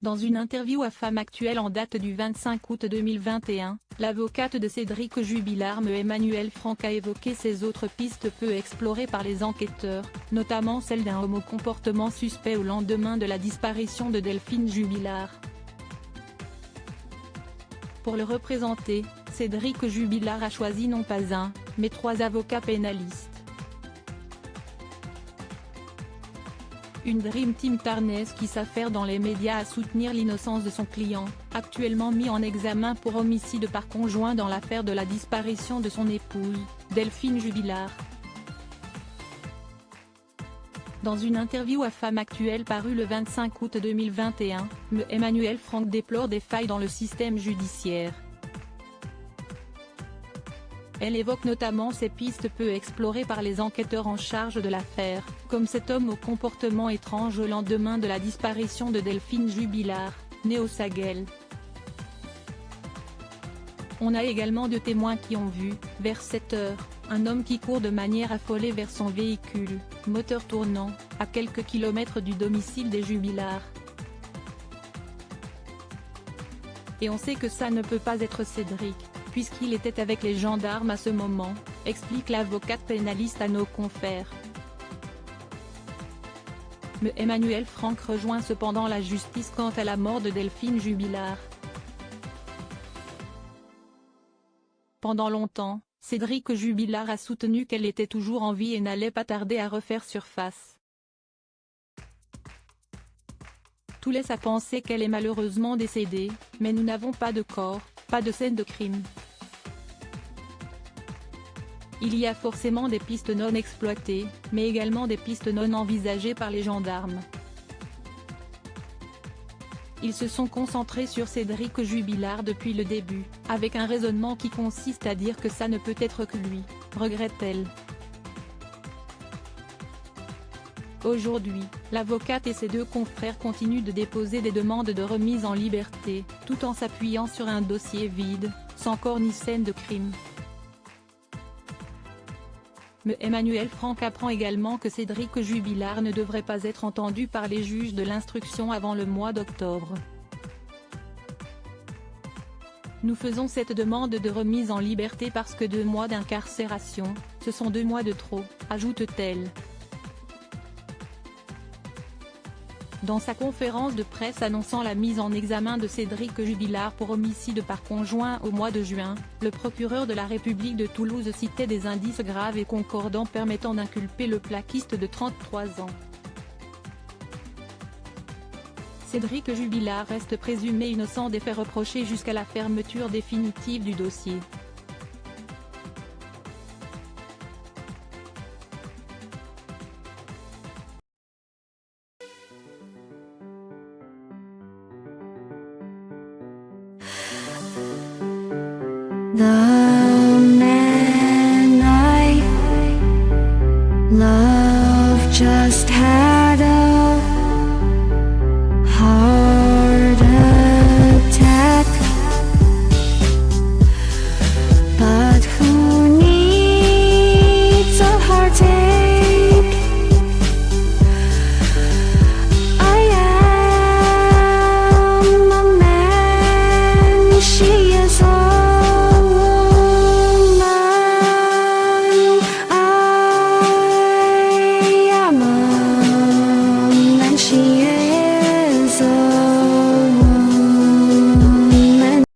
Dans une interview à Femme Actuelle en date du 25 août 2021, l'avocate de Cédric Jubillar Emmanuelle Franck a évoqué ces autres pistes peu explorées par les enquêteurs, notamment celle d'un homocomportement suspect au lendemain de la disparition de Delphine Jubillar. Pour le représenter, Cédric Jubillar a choisi non pas un, mais 3 avocats pénalistes. Une Dream Team tarnaise qui s'affaire dans les médias à soutenir l'innocence de son client, actuellement mis en examen pour homicide par conjoint dans l'affaire de la disparition de son épouse, Delphine Jubillar. Dans une interview à Femme Actuelle parue le 25 août 2021, Emmanuelle Franck déplore des failles dans le système judiciaire. Elle évoque notamment ces pistes peu explorées par les enquêteurs en charge de l'affaire, comme cet homme au comportement étrange au lendemain de la disparition de Delphine Jubillar, née au Saguel. On a également 2 témoins qui ont vu, vers 7 heures, un homme qui court de manière affolée vers son véhicule, moteur tournant, à quelques kilomètres du domicile des Jubillar. Et on sait que ça ne peut pas être Cédric, puisqu'il était avec les gendarmes à ce moment, explique l'avocate pénaliste à nos confrères. Emmanuelle Franck rejoint cependant la justice quant à la mort de Delphine Jubillar. Pendant longtemps, Cédric Jubillar a soutenu qu'elle était toujours en vie et n'allait pas tarder à refaire surface. Tout laisse à penser qu'elle est malheureusement décédée, mais nous n'avons pas de corps, pas de scène de crime. Il y a forcément des pistes non exploitées, mais également des pistes non envisagées par les gendarmes. Ils se sont concentrés sur Cédric Jubillar depuis le début, avec un raisonnement qui consiste à dire que ça ne peut être que lui, regrette-t-elle. Aujourd'hui, l'avocate et ses 2 confrères continuent de déposer des demandes de remise en liberté, tout en s'appuyant sur un dossier vide, sans corps ni scène de crime. Emmanuelle Franck apprend également que Cédric Jubillar ne devrait pas être entendu par les juges de l'instruction avant le mois d'octobre. Nous faisons cette demande de remise en liberté parce que 2 mois d'incarcération, ce sont 2 mois de trop, ajoute-t-elle. Dans sa conférence de presse annonçant la mise en examen de Cédric Jubillar pour homicide par conjoint au mois de juin, le procureur de la République de Toulouse citait des indices graves et concordants permettant d'inculper le plaquiste de 33 ans. Cédric Jubillar reste présumé innocent des faits reprochés jusqu'à la fermeture définitive du dossier. The man I love just had a heart attack, but who needs a heartache? I am a man, she is a she